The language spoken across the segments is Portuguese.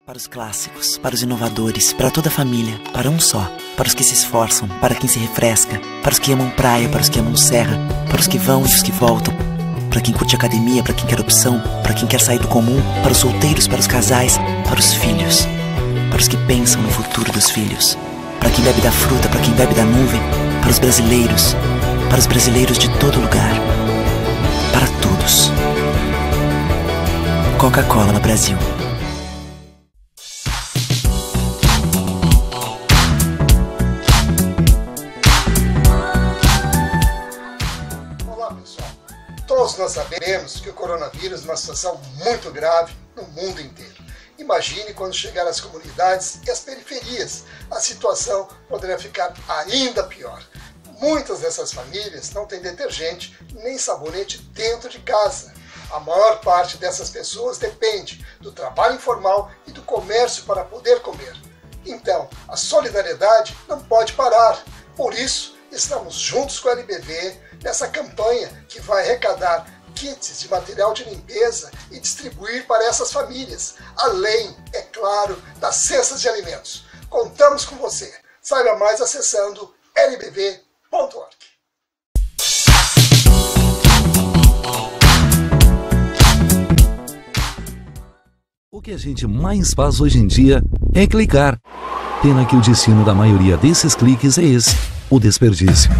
Para os clássicos, para os inovadores, para toda a família, para um só, para os que se esforçam, para quem se refresca, para os que amam praia, para os que amam serra, para os que vão e os que voltam, para quem curte academia, para quem quer opção, para quem quer sair do comum, para os solteiros, para os casais, para os filhos, para os que pensam no futuro dos filhos, para quem bebe da fruta, para quem bebe da nuvem, para os brasileiros de todo lugar, para todos. Coca-Cola no Brasil. Todos nós sabemos que o coronavírus é uma situação muito grave no mundo inteiro. Imagine quando chegar às comunidades e às periferias, a situação poderá ficar ainda pior. Muitas dessas famílias não têm detergente nem sabonete dentro de casa. A maior parte dessas pessoas depende do trabalho informal e do comércio para poder comer. Então, a solidariedade não pode parar. Por isso, estamos juntos com a LBV nessa campanha que vai arrecadar kits de material de limpeza e distribuir para essas famílias, além, é claro, das cestas de alimentos. Contamos com você. Saiba mais acessando lbv.org. O que a gente mais faz hoje em dia é clicar. Pena que o destino da maioria desses cliques é esse: o desperdício.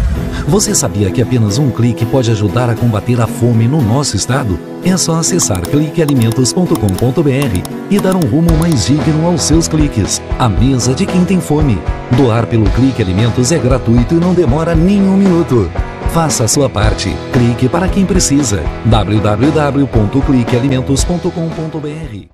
Você sabia que apenas um clique pode ajudar a combater a fome no nosso estado? É só acessar cliquealimentos.com.br e dar um rumo mais digno aos seus cliques. A mesa de quem tem fome. Doar pelo Clique Alimentos é gratuito e não demora nem um minuto. Faça a sua parte. Clique para quem precisa. www.cliquealimentos.com.br.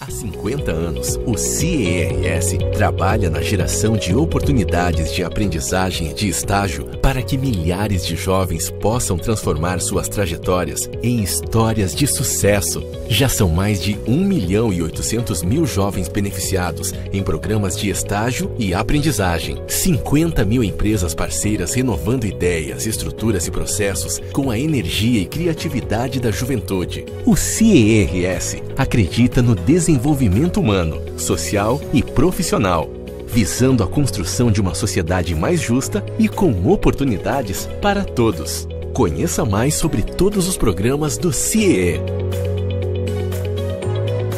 Há 50 anos, o CIERS trabalha na geração de oportunidades de aprendizagem e de estágio para que milhares de jovens possam transformar suas trajetórias em histórias de sucesso. Já são mais de 1.800.000 jovens beneficiados em programas de estágio e aprendizagem. 50 mil empresas parceiras renovando ideias, estruturas e processos com a energia e criatividade da juventude. O CIERS acredita no desenvolvimento humano, social e profissional, visando a construção de uma sociedade mais justa e com oportunidades para todos. Conheça mais sobre todos os programas do CIEE.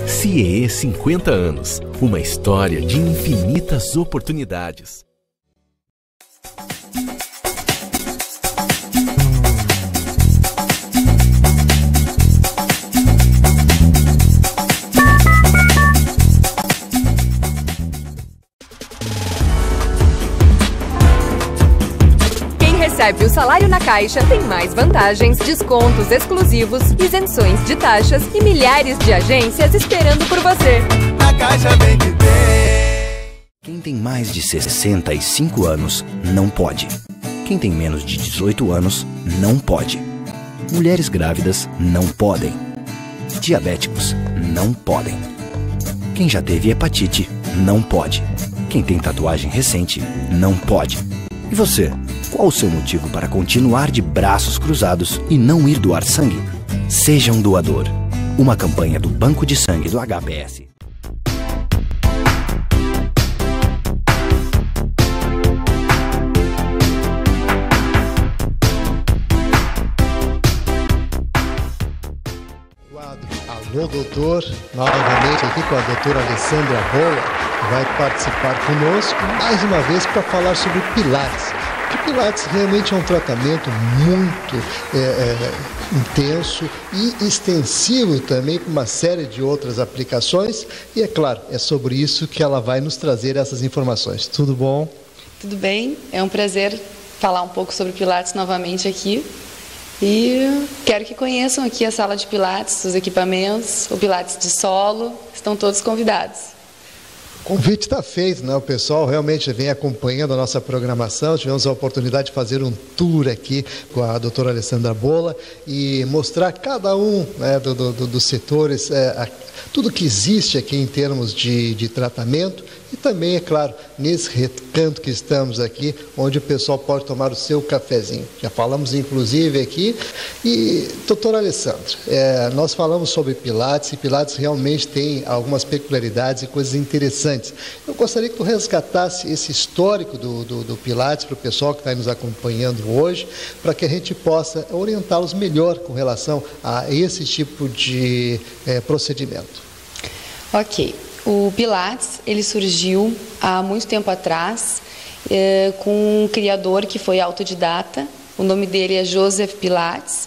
CIEE 50 anos, uma história de infinitas oportunidades. Recebe o salário na Caixa, tem mais vantagens, descontos exclusivos, isenções de taxas e milhares de agências esperando por você. Na Caixa bem que tem. Quem tem mais de 65 anos não pode. Quem tem menos de 18 anos não pode. Mulheres grávidas não podem. Diabéticos não podem. Quem já teve hepatite não pode. Quem tem tatuagem recente não pode. E você? Qual o seu motivo para continuar de braços cruzados e não ir doar sangue? Seja um doador. Uma campanha do Banco de Sangue do HPS. Alô, doutor, novamente aqui com a doutora Alessandra Roa, que vai participar conosco mais uma vez para falar sobre Pilates. que Pilates realmente é um tratamento muito intenso e extensivo também para uma série de outras aplicações. E é claro, é sobre isso que ela vai nos trazer essas informações. Tudo bom? Tudo bem, é um prazer falar um pouco sobre Pilates novamente aqui. E quero que conheçam aqui a sala de Pilates, os equipamentos, o Pilates de solo, estão todos convidados. O convite está feito, né? O pessoal realmente vem acompanhando a nossa programação. Tivemos a oportunidade de fazer um tour aqui com a doutora Alessandra Bola e mostrar cada um, né, dos setores, tudo que existe aqui em termos de tratamento. E também, é claro, nesse recanto que estamos aqui, onde o pessoal pode tomar o seu cafezinho. Já falamos, inclusive, aqui. E, doutora Alessandra, nós falamos sobre Pilates, e Pilates realmente tem algumas peculiaridades e coisas interessantes. Eu gostaria que tu resgatasse esse histórico do Pilates para o pessoal que está nos acompanhando hoje, para que a gente possa orientá-los melhor com relação a esse tipo de procedimento. Ok. O Pilates, ele surgiu há muito tempo atrás com um criador que foi autodidata. O nome dele é Joseph Pilates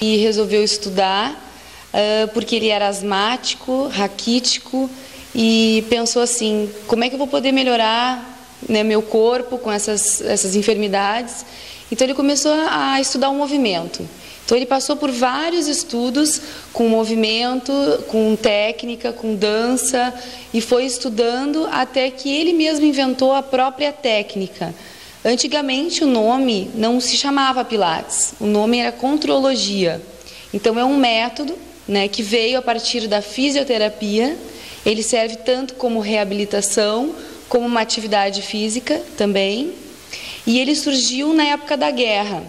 e resolveu estudar porque ele era asmático, raquítico e pensou assim, como é que eu vou poder melhorar, né, meu corpo com essas enfermidades? Então ele começou a estudar o movimento. Então ele passou por vários estudos com movimento, com técnica, com dança e foi estudando até que ele mesmo inventou a própria técnica. Antigamente o nome não se chamava Pilates, o nome era contrologia. Então é um método, né, que veio a partir da fisioterapia. Ele serve tanto como reabilitação, como uma atividade física também. E ele surgiu na época da guerra.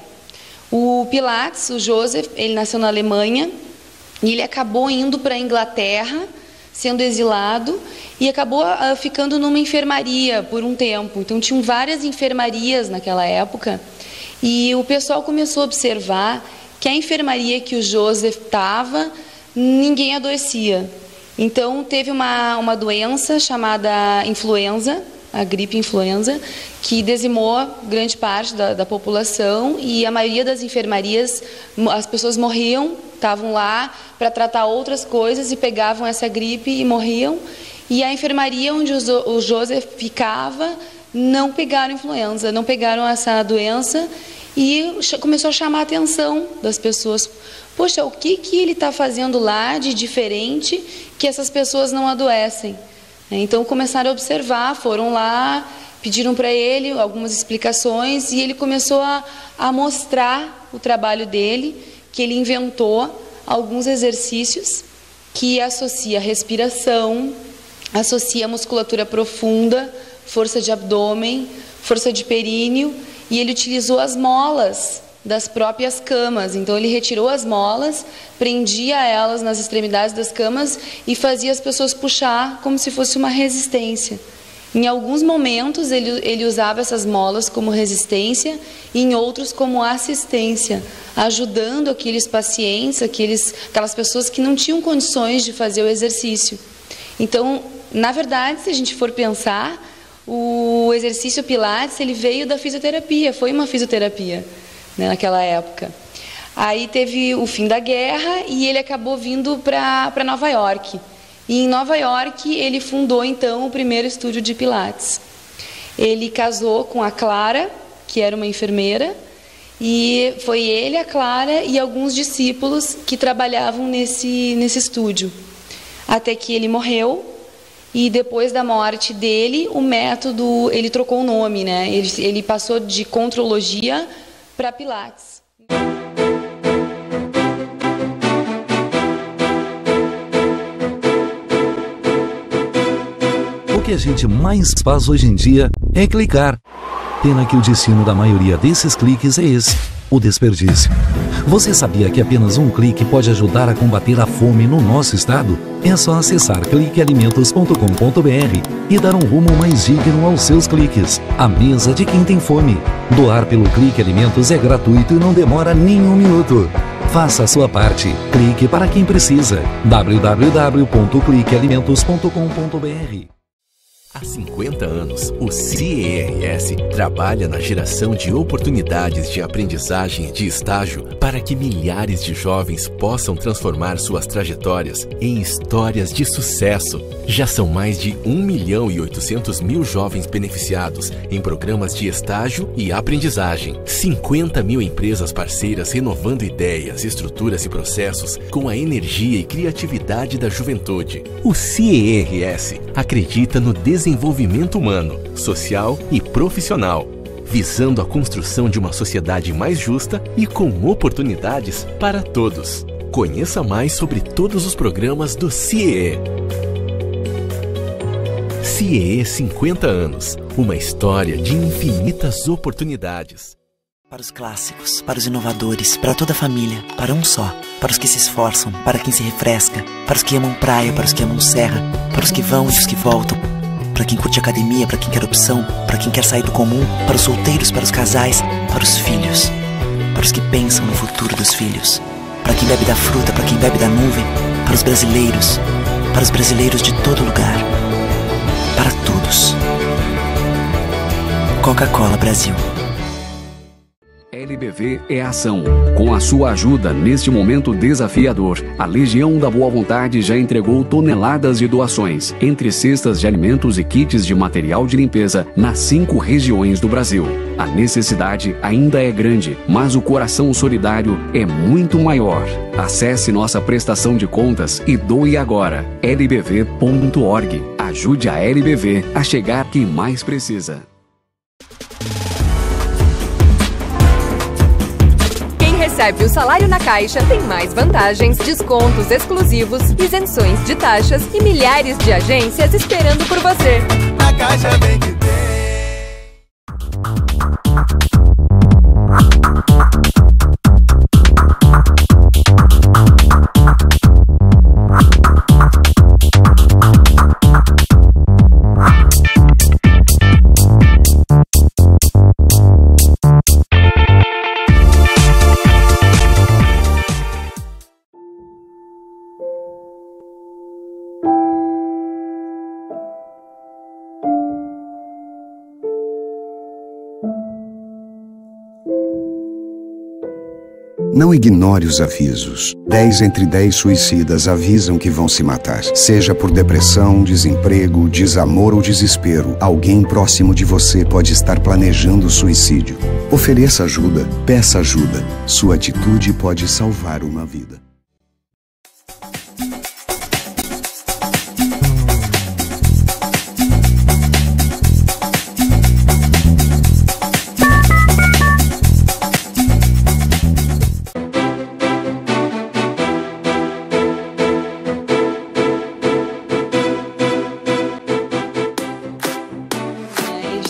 O Pilates, o Joseph, ele nasceu na Alemanha e ele acabou indo para a Inglaterra, sendo exilado, e acabou ficando numa enfermaria por um tempo. Então tinham várias enfermarias naquela época e o pessoal começou a observar que a enfermaria que o Joseph estava, ninguém adoecia. Então teve uma doença chamada influenza, a gripe influenza, que dizimou grande parte da população e a maioria das enfermarias, as pessoas morriam, estavam lá para tratar outras coisas e pegavam essa gripe e morriam. E a enfermaria onde o Joseph ficava não pegaram influenza, não pegaram essa doença e começou a chamar a atenção das pessoas. Poxa, o que ele está fazendo lá de diferente que essas pessoas não adoecem? Então começaram a observar, foram lá, pediram para ele algumas explicações e ele começou a mostrar o trabalho dele, que ele inventou alguns exercícios que associa respiração, associa musculatura profunda, força de abdômen, força de períneo, e ele utilizou as molas das próprias camas. Então ele retirou as molas, prendia elas nas extremidades das camas e fazia as pessoas puxar como se fosse uma resistência. Em alguns momentos ele usava essas molas como resistência e em outros como assistência, ajudando aqueles pacientes, aquelas pessoas que não tinham condições de fazer o exercício. Então, na verdade, se a gente for pensar, o exercício Pilates ele veio da fisioterapia, foi uma fisioterapia, né, naquela época. Aí teve o fim da guerra e ele acabou vindo para Nova York. E em Nova York ele fundou então o primeiro estúdio de Pilates. Ele casou com a Clara, que era uma enfermeira, e foi ele, a Clara e alguns discípulos que trabalhavam nesse estúdio. Até que ele morreu e depois da morte dele, o método, ele trocou o nome, né? Ele passou de contrologia para Pilates. O que a gente mais faz hoje em dia é clicar. Pena que o destino da maioria desses cliques é esse, o desperdício. Você sabia que apenas um clique pode ajudar a combater a fome no nosso estado? É só acessar cliquealimentos.com.br e dar um rumo mais digno aos seus cliques. A mesa de quem tem fome. Doar pelo Clique Alimentos é gratuito e não demora nem um minuto. Faça a sua parte. Clique para quem precisa. www.cliquealimentos.com.br. Há 50 anos, o CERS trabalha na geração de oportunidades de aprendizagem e de estágio para que milhares de jovens possam transformar suas trajetórias em histórias de sucesso. Já são mais de 1.800.000 jovens beneficiados em programas de estágio e aprendizagem. 50 mil empresas parceiras renovando ideias, estruturas e processos com a energia e criatividade da juventude. O CERS acredita no desenvolvimento humano, social e profissional, visando a construção de uma sociedade mais justa e com oportunidades para todos. Conheça mais sobre todos os programas do CIEE. CIEE 50 anos, uma história de infinitas oportunidades. Para os clássicos, para os inovadores, para toda a família, para um só. Para os que se esforçam, para quem se refresca, para os que amam praia, para os que amam serra, para os que vão e os que voltam. Para quem curte academia, para quem quer opção, para quem quer sair do comum, para os solteiros, para os casais, para os filhos, para os que pensam no futuro dos filhos, para quem bebe da fruta, para quem bebe da nuvem, para os brasileiros de todo lugar, para todos. Coca-Cola Brasil. LBV é ação. Com a sua ajuda neste momento desafiador, a Legião da Boa Vontade já entregou toneladas de doações, entre cestas de alimentos e kits de material de limpeza, nas 5 regiões do Brasil. A necessidade ainda é grande, mas o coração solidário é muito maior. Acesse nossa prestação de contas e doe agora. lbv.org. Ajude a LBV a chegar quem mais precisa. Recebe o salário na Caixa, tem mais vantagens, descontos exclusivos, isenções de taxas e milhares de agências esperando por você. Na Caixa vem que tem. Não ignore os avisos. 10 entre 10 suicidas avisam que vão se matar. Seja por depressão, desemprego, desamor ou desespero, alguém próximo de você pode estar planejando suicídio. Ofereça ajuda, peça ajuda. Sua atitude pode salvar uma vida.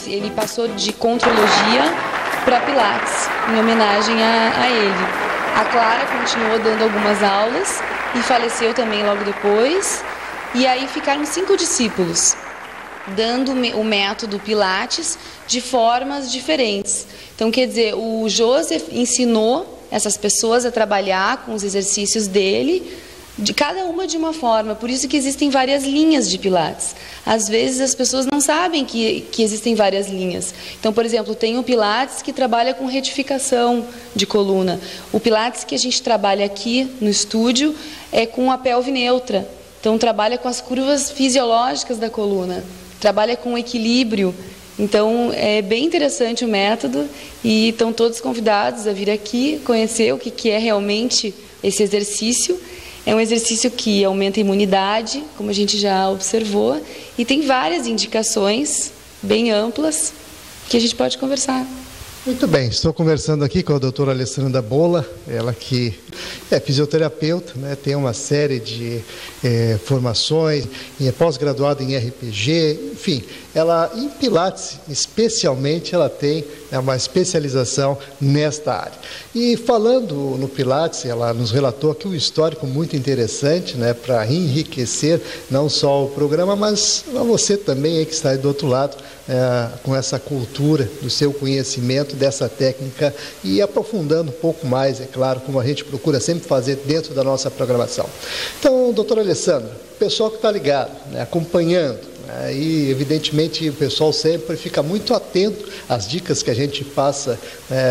Ele passou de contrologia para Pilates, em homenagem a ele. A Clara continuou dando algumas aulas e faleceu também logo depois. E aí ficaram 5 discípulos, dando o método Pilates de formas diferentes. Então, quer dizer, o Joseph ensinou essas pessoas a trabalhar com os exercícios dele, de cada uma de uma forma. Por isso que existem várias linhas de Pilates. Às vezes as pessoas não sabem que existem várias linhas. Então, por exemplo, tem o Pilates que trabalha com retificação de coluna. O Pilates que a gente trabalha aqui no estúdio é com a pelve neutra. Então, trabalha com as curvas fisiológicas da coluna. Trabalha com equilíbrio. Então, é bem interessante o método e estão todos convidados a vir aqui conhecer o que é realmente esse exercício. É um exercício que aumenta a imunidade, como a gente já observou, e tem várias indicações bem amplas que a gente pode conversar. Muito bem, estou conversando aqui com a doutora Alessandra Bolla, ela que é fisioterapeuta, né, tem uma série de formações, é pós-graduada em RPG, enfim, ela em Pilates especialmente ela tem uma especialização nesta área. E falando no Pilates, ela nos relatou aqui um histórico muito interessante, né, para enriquecer não só o programa, mas a você também aí que está aí do outro lado, com essa cultura do seu conhecimento dessa técnica e aprofundando um pouco mais, é claro, como a gente procura sempre fazer dentro da nossa programação. Então, doutora Alessandra, o pessoal que está ligado, né, acompanhando né? E, evidentemente, o pessoal sempre fica muito atento às dicas que a gente passa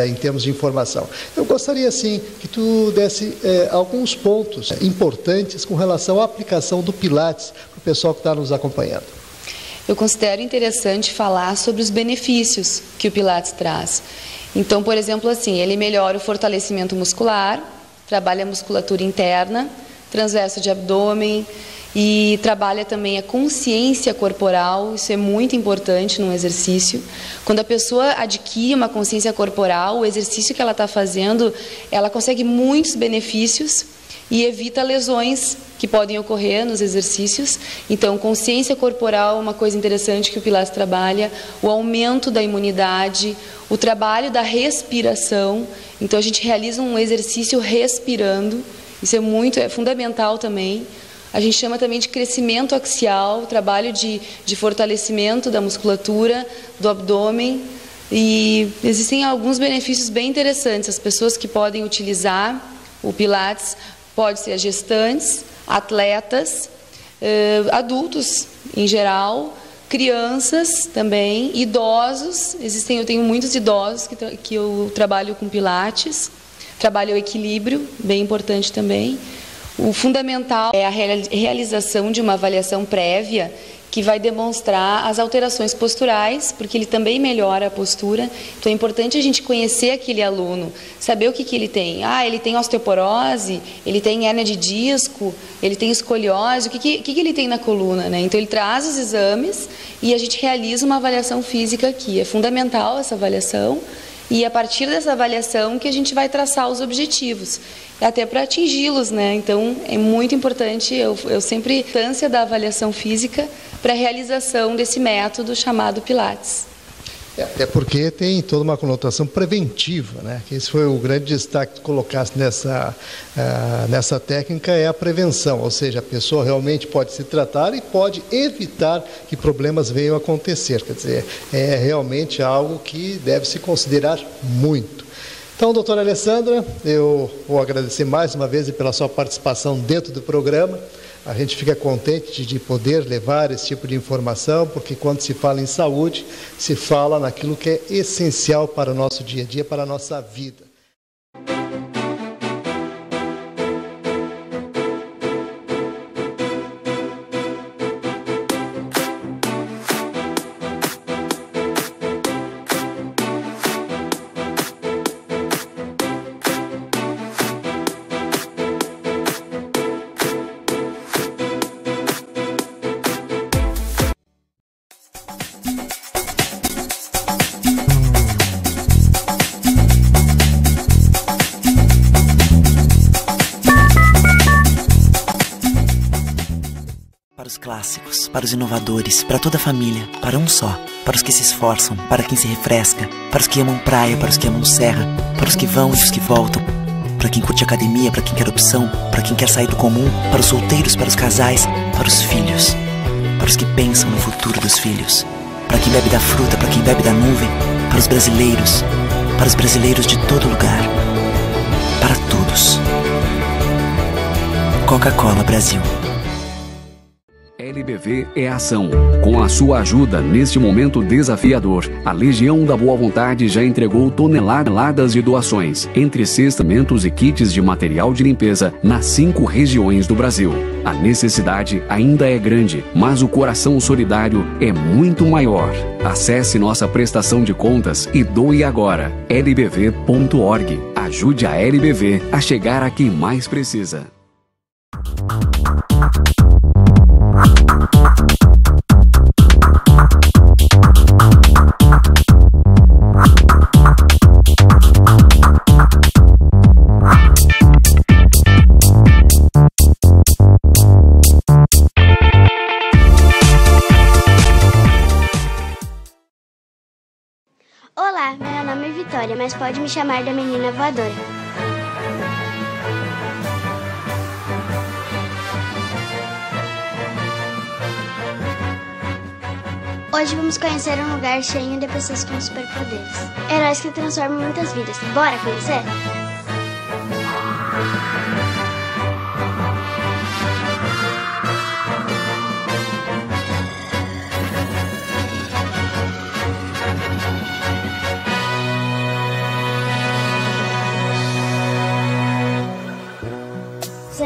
em termos de informação. Eu gostaria, assim, que tu desse alguns pontos importantes com relação à aplicação do Pilates para o pessoal que está nos acompanhando. Eu considero interessante falar sobre os benefícios que o Pilates traz. Então, por exemplo, assim, ele melhora o fortalecimento muscular, trabalha a musculatura interna, transverso de abdômen e trabalha também a consciência corporal. Isso é muito importante num exercício. Quando a pessoa adquire uma consciência corporal, o exercício que ela está fazendo, ela consegue muitos benefícios e evita lesões que podem ocorrer nos exercícios. Então, consciência corporal é uma coisa interessante que o Pilates trabalha, o aumento da imunidade, o trabalho da respiração. Então, a gente realiza um exercício respirando, isso é fundamental também. A gente chama também de crescimento axial, trabalho de fortalecimento da musculatura, do abdômen. E existem alguns benefícios bem interessantes. As pessoas que podem utilizar o Pilates pode ser gestantes, atletas, adultos em geral, crianças também, idosos. Eu tenho muitos idosos que eu trabalho com Pilates, trabalho o equilíbrio, bem importante também. O fundamental é a realização de uma avaliação prévia que vai demonstrar as alterações posturais, porque ele também melhora a postura. Então é importante a gente conhecer aquele aluno, saber o que ele tem. Ele tem osteoporose, ele tem hérnia de disco, ele tem escoliose, o que ele tem na coluna, né? Então ele traz os exames e a gente realiza uma avaliação física aqui. É fundamental essa avaliação e a partir dessa avaliação que a gente vai traçar os objetivos, até para atingi-los, né? Então é muito importante, eu sempre importância da avaliação física para a realização desse método chamado Pilates. Até porque tem toda uma conotação preventiva, né? Esse foi o grande destaque que tu colocaste nessa técnica, é a prevenção, ou seja, a pessoa realmente pode se tratar e pode evitar que problemas venham a acontecer. Quer dizer, é realmente algo que deve se considerar muito. Então, doutora Alessandra, eu vou agradecer mais uma vez pela sua participação dentro do programa. A gente fica contente de poder levar esse tipo de informação, porque quando se fala em saúde, se fala naquilo que é essencial para o nosso dia a dia, para a nossa vida. Para os clássicos, para os inovadores, para toda a família, para um só, para os que se esforçam, para quem se refresca, para os que amam praia, para os que amam serra, para os que vão e os que voltam, para quem curte academia, para quem quer opção, para quem quer sair do comum, para os solteiros, para os casais, para os filhos, para os que pensam no futuro dos filhos, para quem bebe da fruta, para quem bebe da nuvem, para os brasileiros de todo lugar, para todos. Coca-Cola Brasil. LBV é ação. Com a sua ajuda neste momento desafiador, a Legião da Boa Vontade já entregou toneladas de doações, entre cestamentos e kits de material de limpeza, nas 5 regiões do Brasil. A necessidade ainda é grande, mas o coração solidário é muito maior. Acesse nossa prestação de contas e doe agora. lbv.org. Ajude a LBV a chegar a quem mais precisa. Olá, meu nome é Vitória, mas pode me chamar da menina voadora. Hoje vamos conhecer um lugar cheio de pessoas com superpoderes. Heróis que transformam muitas vidas. Bora conhecer?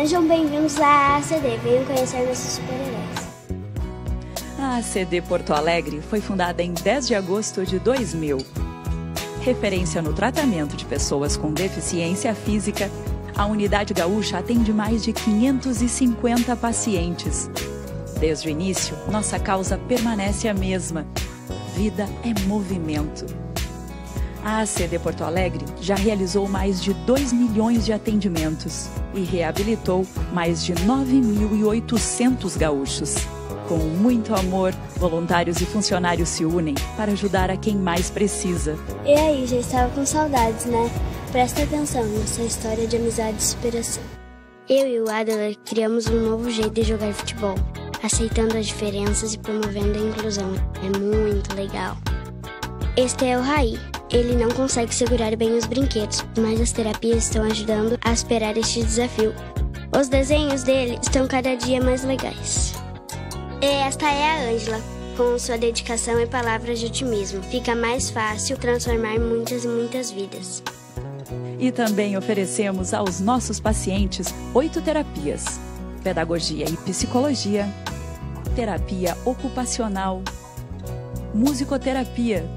Sejam bem-vindos à ACD, venham conhecer nossos super-heróis. A ACD Porto Alegre foi fundada em 10 de agosto de 2000. Referência no tratamento de pessoas com deficiência física, a Unidade Gaúcha atende mais de 550 pacientes. Desde o início, nossa causa permanece a mesma. Vida é movimento. A ACD Porto Alegre já realizou mais de 2 milhões de atendimentos e reabilitou mais de 9.800 gaúchos. Com muito amor, voluntários e funcionários se unem para ajudar a quem mais precisa. E aí, já estava com saudades, né? Presta atenção nessa história de amizade e superação. Eu e o Adler criamos um novo jeito de jogar futebol, aceitando as diferenças e promovendo a inclusão. É muito legal. Este é o Raí. Ele não consegue segurar bem os brinquedos, mas as terapias estão ajudando a superar este desafio. Os desenhos dele estão cada dia mais legais. E esta é a Ângela. Com sua dedicação e palavras de otimismo, fica mais fácil transformar muitas e muitas vidas. E também oferecemos aos nossos pacientes 8 terapias: pedagogia e psicologia, terapia ocupacional, musicoterapia,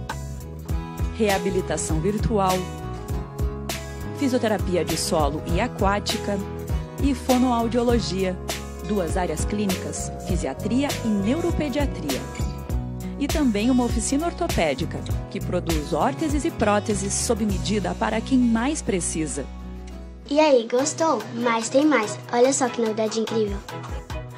reabilitação virtual, fisioterapia de solo e aquática e fonoaudiologia, 2 áreas clínicas, fisiatria e neuropediatria. E também uma oficina ortopédica, que produz órteses e próteses sob medida para quem mais precisa. E aí, gostou? Mas tem mais. Olha só que novidade incrível.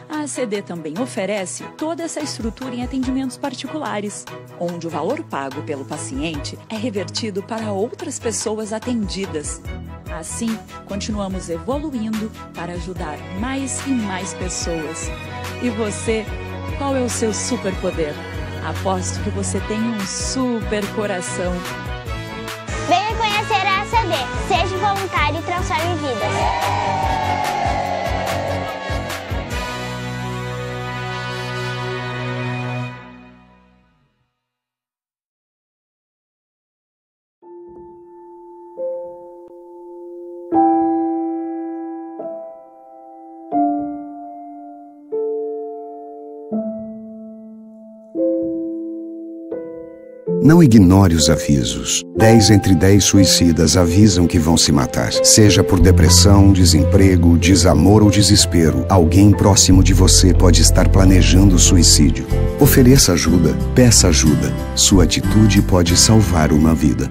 A ACD também oferece toda essa estrutura em atendimentos particulares, onde o valor pago pelo paciente é revertido para outras pessoas atendidas. Assim, continuamos evoluindo para ajudar mais e mais pessoas. E você, qual é o seu superpoder? Aposto que você tem um super coração. Venha conhecer a ACD. Seja voluntário e transforme vidas. Não ignore os avisos. 10 entre 10 suicidas avisam que vão se matar. Seja por depressão, desemprego, desamor ou desespero, alguém próximo de você pode estar planejando suicídio. Ofereça ajuda, peça ajuda. Sua atitude pode salvar uma vida.